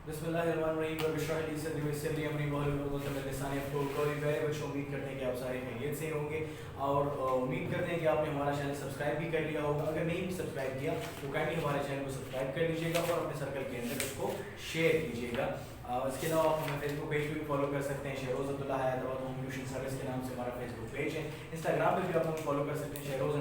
बिस्मिल्लाहिर्रहमानिर्रहीम व बिश्रह ली सदरी व यस्सिर ली अमरी वहलुल उक़दतम मिन लिसानी यफ़क़हू क़ौली। प्यारे बच्चों, उम्मीद करते हैं कि आप सारे खैरियत से होंगे और उम्मीद करते हैं कि आपने हमारा चैनल सब्सक्राइब भी कर लिया होगा। अगर नहीं भी सब्सक्राइब किया तो काइंडली हमारे चैनल को सब्सक्राइब कर लीजिएगा और अपने सर्कल के अंदर उसको शेयर कीजिएगा। इसके अलावा आप हमें फेसबुक पेज पे भी फॉलो कर सकते हैं। Shahroz Abdullah Hyderabad home tuition service के नाम से हमारा फेसबुक पेज है। इंस्टाग्राम पे भी आप हमें फॉलो कर सकते हैं। शहरोज़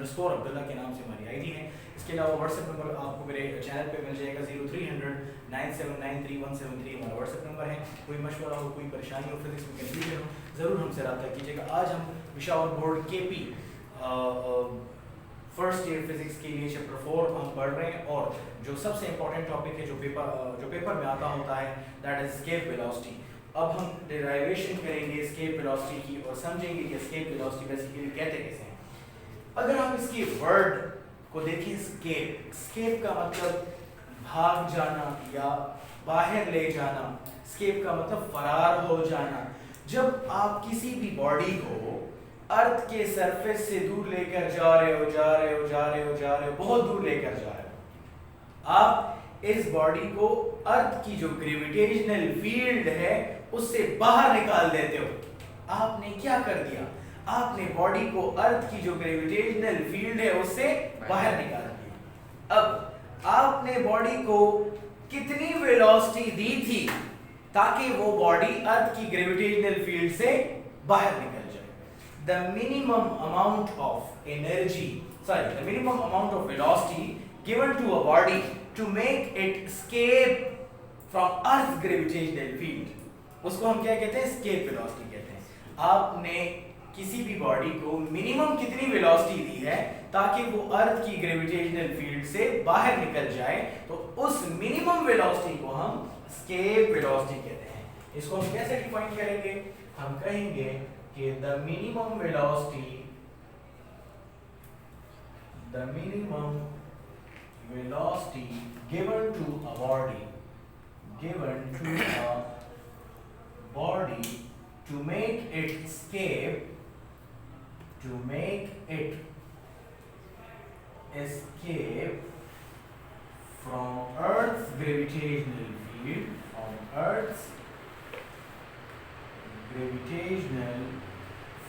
अब्दुल्ला के नाम से हमारी आईडी है। इसके अलावा व्हाट्सएप नंबर आपको मेरे चैनल पे मिल जाएगा 0300 9793173 हमारा व्हाट्सएप नंबर है। कोई मशवरा हो, कोई परेशानी हो, फिजिक्स में कन्फ्यूजन हो, ज़रूर हमसे रब्ता कीजिएगा। आज हम Peshawar board KP first year physics के लिए चैप्टर 4 हम पढ़ रहे हैं और जो सबसे इंपॉर्टेंट टॉपिक है जो पेपर में आता होता है दैट इज एस्केप वेलोसिटी। अब हम डेरिवेशन करेंगे एस्केप वेलोसिटी की और समझेंगे कि एस्केप वेलोसिटी बेसिकली कहते कैसे हैं। अगर हम इसके वर्ड को देखें, एस्केप का मतलब भाग जाना या बाहर ले जाना, एस्केप का मतलब फरार हो जाना। जब आप किसी भी बॉडी को अर्थ के सरफेस से दूर लेकर जा रहे हो, बहुत दूर लेकर जा रहे हो, आप इस बॉडी को अर्थ की जो ग्रेविटेशनल फील्ड है उससे बाहर निकाल देते हो। आपने क्या कर दिया? आपने बॉडी को अर्थ की जो ग्रेविटेशनल फील्ड है उससे बाहर निकाल दिया। अब आपने बॉडी को कितनी वेलोसिटी दी थी ताकि वो बॉडी अर्थ की ग्रेविटेशनल फील्ड से बाहर निकल जाए? The minimum amount of velocity given to a body to make it escape from Earth's gravitational field, उसको हम क्या कहते हैं? escape velocity कहते हैं। आपने किसी भी बॉडी को मिनिमम कितनी वेलोसिटी दी है ताकि वो अर्थ की ग्रेविटेशनल फील्ड से बाहर निकल जाए, तो उस मिनिमम वेलोसिटी को हम escape velocity कहते हैं। इसको हम कैसे डिफाइन करेंगे? हम कहेंगे कि the minimum velocity given to a body to make it escape from Earth's gravitational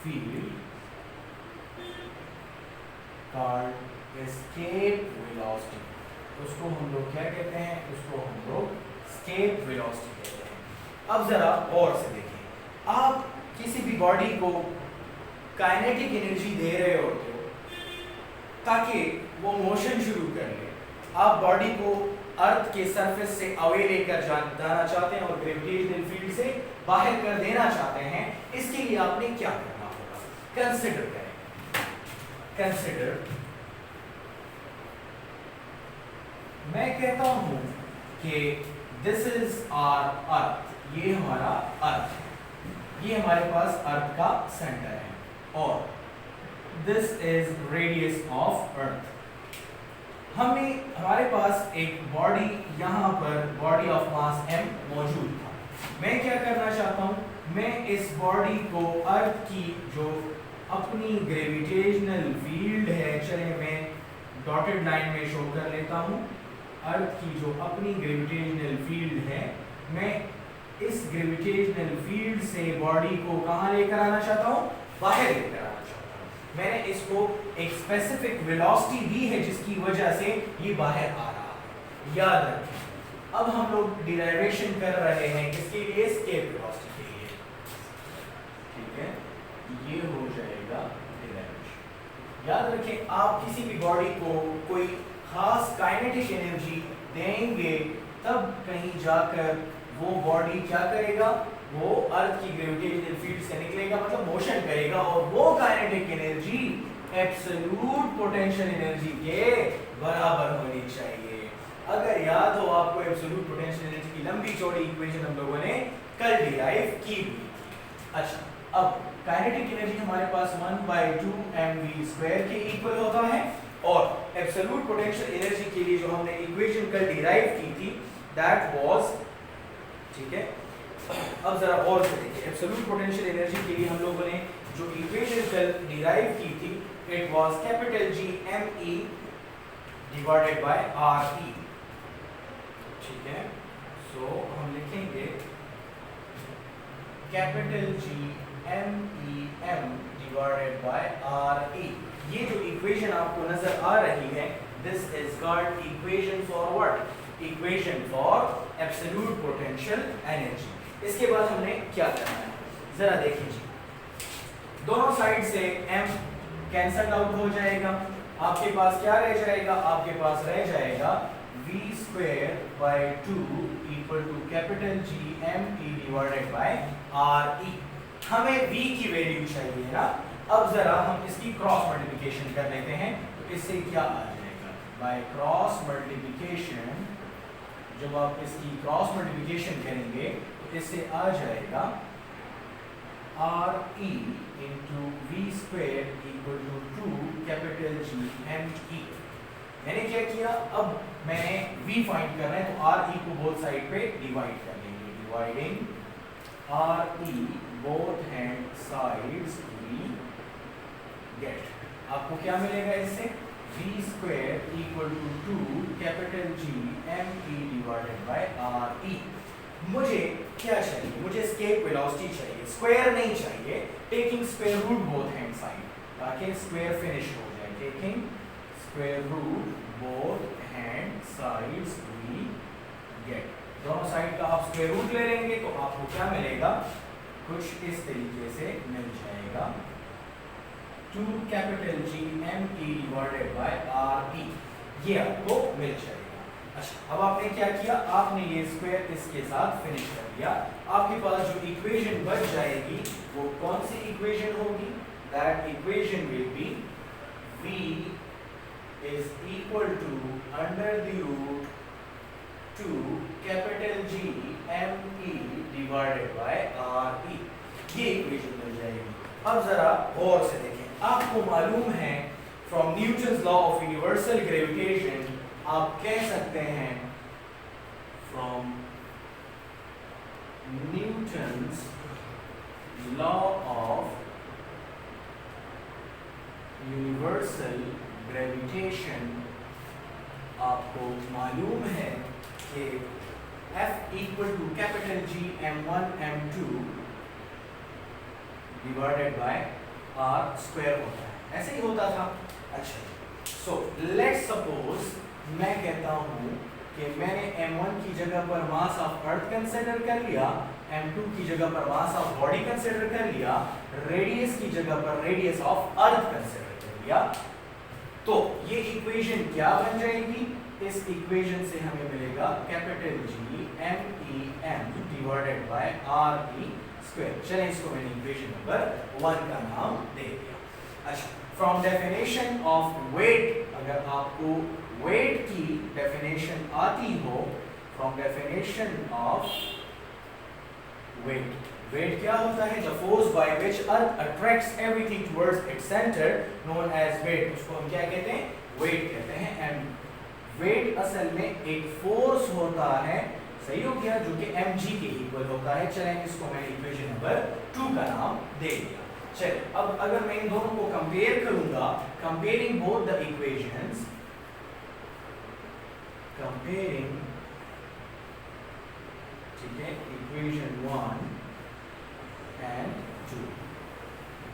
field called escape velocity। उसको हम लोग क्या कहते हैं? उसको हम लोग escape velocity कहते हैं। अब जरा और से देखिए, आप किसी भी बॉडी को काइनेटिक एनर्जी दे रहे होते हो ताकि वो मोशन शुरू कर ले। आप बॉडी को अर्थ के सरफेस से अवे लेकर जाना चाहते हैं और ग्रेविटेशनल फील्ड से बाहर कर देना चाहते हैं। इसके लिए आपने क्या करना होगा? कंसिडर मैं कहता हूं कि दिस इज आवर अर्थ, ये हमारा अर्थ, ये हमारे पास अर्थ का सेंटर है और दिस इज रेडियस ऑफ अर्थ। हमारे पास एक बॉडी यहाँ पर बॉडी ऑफ मास m मौजूद था। मैं क्या करना चाहता हूँ? मैं इस बॉडी को अर्थ की जो अपनी ग्रेविटेशनल फील्ड है, चले मैं डॉटेड लाइन में शो कर लेता हूँ, अर्थ की जो अपनी ग्रेविटेशनल फील्ड है, मैं इस ग्रेविटेशनल फील्ड से बॉडी को कहाँ लेकर आना चाहता हूँ? बाहर लेकर आना चाहता हूँ। मैंने इसको एक स्पेसिफिक वेलोसिटी दी है जिसकी वजह से ये बाहर आ रहा है। याद रखें, अब हम लोग डिराइवेशन कर रहे हैं किसके लिए? एस्केप वेलोसिटी के लिए। ठीक है, ये हो जाएगा डिराइवेशन। याद रखें, आप किसी भी बॉडी को कोई खास काइनेटिक एनर्जी देंगे तब कहीं जाकर वो बॉडी क्या करेगा? वो अर्थ की ग्रेविटेशनल फील्ड से निकलेगा, मतलब मोशन करेगा और वो kinetic energy absolute potential energy के बराबर होनी चाहिए। अगर याद हो आपको, एब्सोल्यूट पोटेंशियल एनर्जी की लंबी चौड़ी इक्वेशन हम लोगों ने कल डिराइव की हुई थी। अच्छा, अब काइनेटिक एनर्जी हमारे पास 1/2 mv² के इक्वल होता है और एब्सोल्यूट पोटेंशियल एनर्जी के लिए जो हमने इक्वेशन कल डिराइव की थी दैट वाज, ठीक है, अब जरा और से देखिए, एब्सोल्यूट पोटेंशियल एनर्जी के लिए हम लोगों ने जो इक्वेशन कल डिराइव की थी, it was capital G me divided by RE। ठीक है, सो हम लिखेंगे capital G M E M divided by R E। ये जो इक्वेशन आपको नजर आ रही है, this is called equation for what? Equation for absolute potential energy. इसके बाद हमने क्या करना है जरा देखिए जी। दोनों साइड से m कैंसल आउट हो जाएगा, आपके पास क्या रह जाएगा? आपके पास रह जाएगा v square by 2 equal to capital G M E divided by R E। हमें v की वैल्यू चाहिए ना। अब जरा हम इसकी क्रॉस मल्टीप्लिकेशन कर लेते हैं, तो इससे क्या आ जाएगा? बाय क्रॉस मल्टीप्लिकेशन, जब आप इसकी क्रॉस मल्टीप्लिकेशन करेंगे तो इससे आ जाएगा R E into v square equal to 2 capital G M E। मैंने क्या किया? अब मैंने v फाइंड करना है, तो R E को बोथ साइड पे डिवाइड कर लेंगे। Dividing R E both hand sides we get, आपको क्या मिलेगा इससे? v square equal to 2 capital G M E divided by R E। मुझे क्या चाहिए? मुझे एस्केप वेलोसिटी चाहिए, स्क्वायर नहीं चाहिए। Taking square root both hand side, ताकि स्क्वायर फिनिश हो जाए। Taking square root both hand sides we get. दोनों साइड का आप स्क्वायर रूट ले लेंगे तो आपको क्या मिलेगा? कुछ इस तरीके से मिल जाएगा 2 capital G M E divided by R E। ये आपको मिल जाएगा। अच्छा, अब आपने क्या किया? आपने ये स्क्वायर इसके साथ फिनिश कर दिया। आपके पास जो इक्वेशन बच जाएगी वो कौन सी इक्वेशन होगी? That equation will be v is equal to under the root 2 capital G M E divided by R E। ये इक्वेशन मिल जाएगी। अब जरा गौर से देखें, आपको मालूम है from Newton's law of universal gravitation, आप कह सकते हैं from Newton's law of universal gravitation, आपको मालूम है कि F equal to capital G M1 M2 divided by R square होता है। ऐसे ही होता था। अच्छा, सो लेट्स सपोज मैं कहता हूं कि मैंने m1 की जगह पर मास ऑफ अर्थ कंसीडर कर लिया, m2 की जगह पर मास ऑफ बॉडी कंसीडर कर लिया, रेडियस की जगह पर रेडियस ऑफ अर्थ कंसीडर कर लिया, तो ये इक्वेशन क्या बन जाएगी? इस इक्वेशन से हमें मिलेगा capital G M E M divided by R E square. चलिए इसको मैंने इक्वेशन नंबर 1 का नाम दे दिया। अच्छा, फ्रॉम डेफिनेशन ऑफ वेट, अगर आपको वेट की डेफिनेशन आती हो, from definition of weight, weight क्या होता है? The force by which earth attracts everything towards its centre known as weight. उसको हम क्या कहते हैं? वेट कहते हैं। एंड वेट असल में एक फोर्स होता है, सही हो गया, जो कि mg के इक्वल होता है। चलें इसको मैंने इक्वेशन नंबर 2 का नाम दे दिया। चलिए, अब अगर मैं इन दोनों को कंपेयर करूंगा, comparing both the equations, comparing, ठीक है, इक्वेशन 1 एंड 2,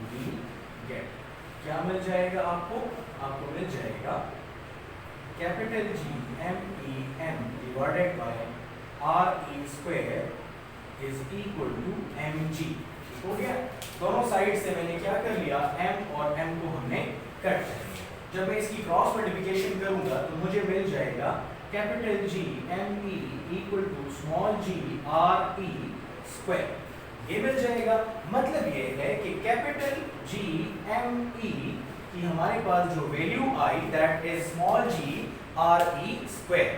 वी गेट क्या मिल जाएगा आपको? आपको मिल जाएगा capital G M E M divided by R E square is equal to mg। हो गया। दोनों साइड से मैंने क्या कर लिया? m और m को हमने कट कर दिया। जब मैं इसकी क्रॉस मल्टीप्लिकेशन करूंगा तो मुझे मिल जाएगा capital G M E equal to small g R E square. ये मिल जाएगा। मतलब ये है कि कैपिटल G M E की हमारे पास जो value I that is small g R E square,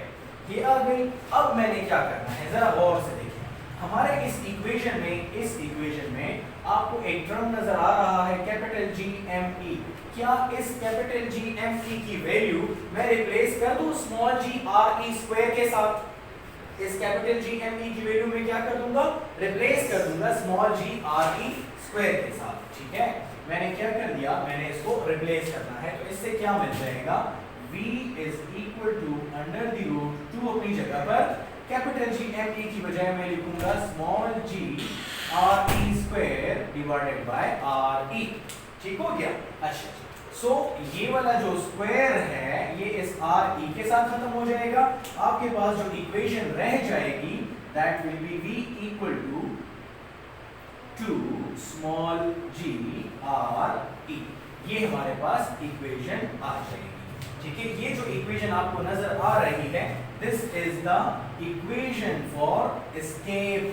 ये आ गई। अब मैंने क्या करना है जरा गौर से देखिए। हमारे इस इक्वेशन में आपको एक टर्म नजर आ रहा है कैपिटल G M E। क्या इस कैपिटल G M E की वैल्यू मैं रिप्लेस कर दूं small g R E square के साथ? इस कैपिटल G M E की वैल्यू में क्या कर दूंगा? रिप्लेस कर दूंगा small g R E square के साथ। ठीक है, मैंने क्या कर दिया? मैंने इसको रिप्लेस करना है, तो इससे क्या मिल जाएगा? v is equal to under the root 2 अपनी जगह पर कैपिटल जी एम ई की बजाय मैं लिखूंगा small g R E square divided by R E. ठीक हो गया? अच्छा, सो ये वाला जो स्क्वायर है ये इस आर ई के साथ खत्म हो जाएगा। आपके पास जो इक्वेशन रह जाएगी that will be v equal to 2 small g R E. ये हमारे पास इक्वेशन आ जाएगी। ठीक है, ये जो इक्वेशन आपको नजर आ रही है this is the equation for escape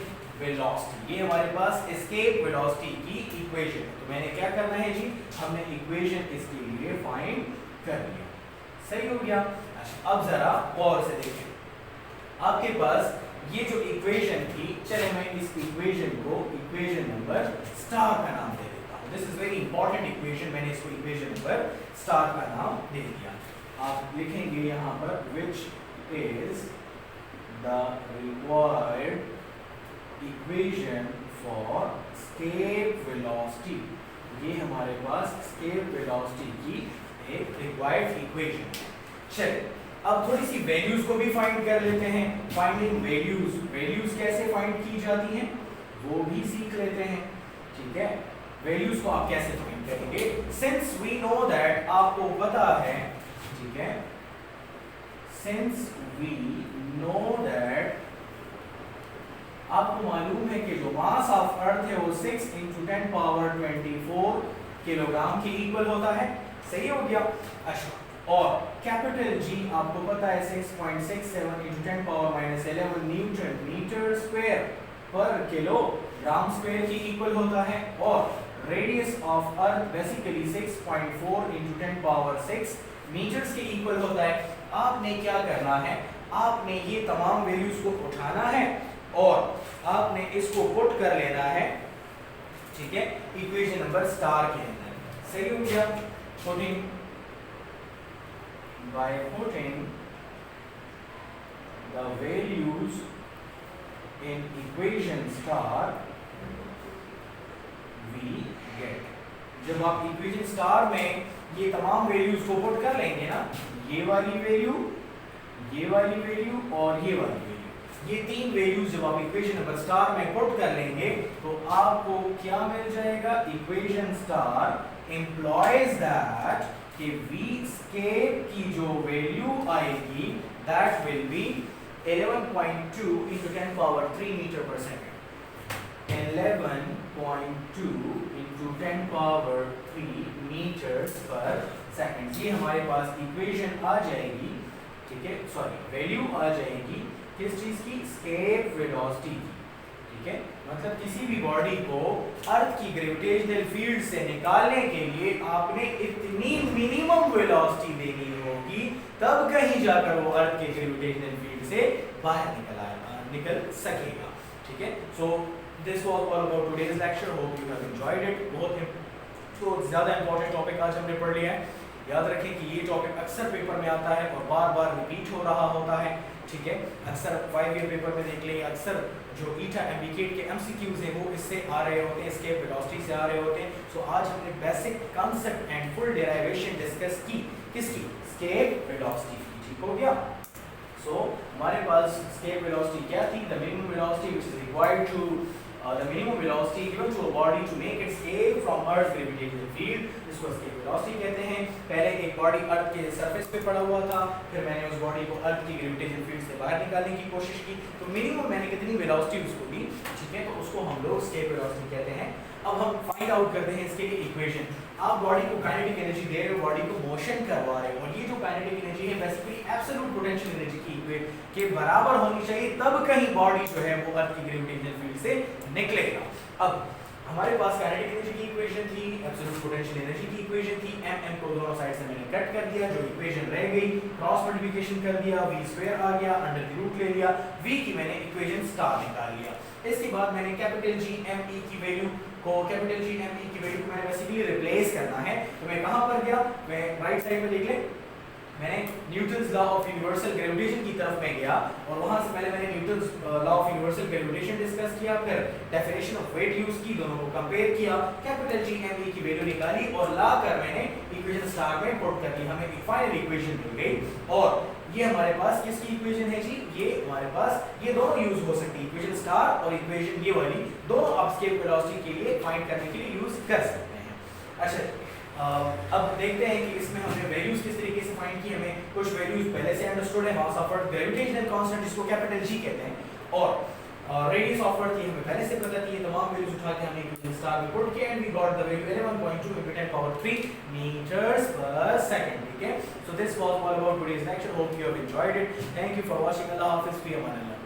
velocity. ये हमारे पास एस्केप वेलोसिटी की इक्वेशन है। तो मैंने क्या करना है जी, हमने इक्वेशन इसके लिए फाइंड कर लिया। सही हो गया? अच्छा, अब जरा और से देखें, आपके पास ये जो इक्वेशन थी, चले मैं इस इक्वेशन को इक्वेशन नंबर स्टार का नाम दे देता हूं। This is very important equation, मैंने इसको इक्वेशन नंबर स्टार का नाम दे दिया। आप लिखेंगे यहां पर which is the required equation for escape velocity। ये हमारे पास escape velocity की एक required equation है। चलिए अब थोड़ी सी वैल्यूज को भी फाइंड कर लेते हैं। फाइंडिंग वैल्यूज, वैल्यूज कैसे फाइंड की जाती हैं वो भी सीख लेते हैं। ठीक है, वैल्यूज को आप कैसे फाइंड करेंगे? सिंस वी नो दैट, आपको पता है, ठीक है, सिंस वी नो दैट, आपको मालूम है कि जो मास ऑफ अर्थ है वो 6 × 10⁻24 किलोग्राम के इक्वल होता है। सही हो गया? अच्छा, और कैपिटल जी आपको पता है 6.67 × 10⁻11 न्यूटन मीटर स्क्वायर पर किलोग्राम स्क्वायर के इक्वल होता है। और radius of earth basically 6.4 × 10⁻6 metres के इक्वल होता है। आपने क्या करना है, आपने ये तमाम वैल्यूज को उठाना है और आपने इसको पुट कर लेना है, ठीक है, इक्वेशन नंबर स्टार के अंदर। सही हो गया? Putting by putting the values in equation star we get। जब आप इक्वेशन स्टार में ये तमाम वैल्यूज को पुट कर लेंगे ना, ये वाली वैल्यू, ये वाली वैल्यू और ये वाली वैल्यू, ये तीन वैल्यूज जब आप इक्वेशन नंबर स्टार में पुट कर लेंगे तो आपको क्या मिल जाएगा? इक्वेशन स्टार एम्प्लॉयज दैट कि v स्केप की जो वैल्यू आएगी दैट विल बी 11.2 × 10⁻3 मीटर पर सेकंड। 11.2 × 10⁻3 मीटर्स पर सेकंड। ये हमारे पास इक्वेशन आ जाएगी, ठीक है, सॉरी वैल्यू आ जाएगी किस चीज की? स्केप वेलोसिटी की। ठीक है, मतलब किसी भी बॉडी को अर्थ की ग्रेविटेशनल फील्ड से निकालने के लिए आपने इतनी मिनिमम वेलोसिटी देनी होगी तब कहीं जाकर वो अर्थ के ग्रेविटेशनल फील्ड से बाहर निकल सकेगा। ठीक है, so this was all about today's lecture, hope you have enjoyed it. बहुत ज्यादा इंपॉर्टेंट टॉपिक आज हमने पढ़ लिया है। याद रखें कि ये टॉपिक अक्सर पेपर में आता है और बार बार रिपीट हो रहा होता है। ठीक है, अक्सर 5 ईयर पेपर में देख लें, अक्सर जो ईटा एमबीकेट के एमसीक्यूज हैं वो इससे आ रहे होते हैं, एस्केप वेलोसिटी से आ रहे होते हैं। सो आज हमने basic concept and full derivation discuss की, किसकी? एस्केप वेलोसिटी की। ठीक हो गया? सो हमारे पास एस्केप वेलोसिटी क्या थी? The minimum velocity which is required to the minimum velocity given to a body to make it escape from Earth's gravitational field, इसको escape velocity कहते हैं। पहले एक बॉडी अर्थ के सरफेस पे पड़ा हुआ था, फिर मैंने उस बॉडी को अर्थ की ग्रेविटेशनल फील्ड से बाहर निकालने की कोशिश की, तो मिनिमम मैंने कितनी वेलोसिटी उसको दी, ठीक है, तो उसको हम लोग escape velocity कहते हैं। अब हम फाइंड आउट करते हैं इसके लिए इक्वेशन। आप बॉडी को काइनेटिक एनर्जी दे रहे हो, बॉडी को मोशन करवा रहे हो, और ये जो काइनेटिक एनर्जी है बेसिकली एब्सोल्यूट पोटेंशियल एनर्जी की के बराबर होनी चाहिए, तब कहीं बॉडी जो है वो अर्थ की ग्रेविटेशनल फील्ड से निकलेगा। अब हमारे पास काइनेटिक एनर्जी की इक्वेशन थी, एब्सोल्यूट पोटेंशियल एनर्जी की इक्वेशन थी, m को दोनों साइड से मैंने कट कर दिया, जो इक्वेशन रह गई क्रॉस मल्टीप्लिकेशन कर दिया, v स्क्वायर आ गया, अंडर द रूट ले लिया, v की मैंने इक्वेशन स्टार निकाल लिया। इसके बाद मैंने कैपिटल G m e की वैल्यू को कैपिटल G m e की वैल्यू को मैंने बेसिकली रिप्लेस करना है। तो मैं कहां पर गया? मैं राइट साइड में देख ले, मैंने Newton's law of universal gravitation की तरफ में गया और वहां से पहले मैंने Newton's law of universal gravitation discuss किया, फिर डेफिनेशन ऑफ वेट यूज की, दोनों को कंपेयर किया, कैपिटल G m e की वैल्यू निकाली और लाकर मैंने इक्वेशन स्टार में पुट कर दी। हमें एक फाइनल इक्वेशन मिल गई और ये हमारे पास किसकी इक्वेशन है जी, ये हमारे पास ये दोनों यूज हो सकती है, इक्वेशन स्टार और इक्वेशन ये वाली दोनों आप स्केप वेलोसिटी के लिए फाइंड करने के लिए यूज कर सकते हैं। अच्छा अब देखते हैं कि इसमें हमने वैल्यूज किस तरीके से फाइंड की। हमें कुछ वैल्यूज पहले से अंडरस्टूड है, mass of earth gravitational constant जिसको कैपिटल जी कहते हैं, और रेडियस ऑफ अर्थ की हमें पहले से पता थी। ये तमाम वैल्यूज उठा के हमने इक्वेशन स्टार में पुट किया and we got the value 11.2 into 10 power 3 meters per second। ठीक है, so this was all about today's lecture. Hope you have enjoyed it. Thank you for watching. Allah Hafiz, fi aman Allah।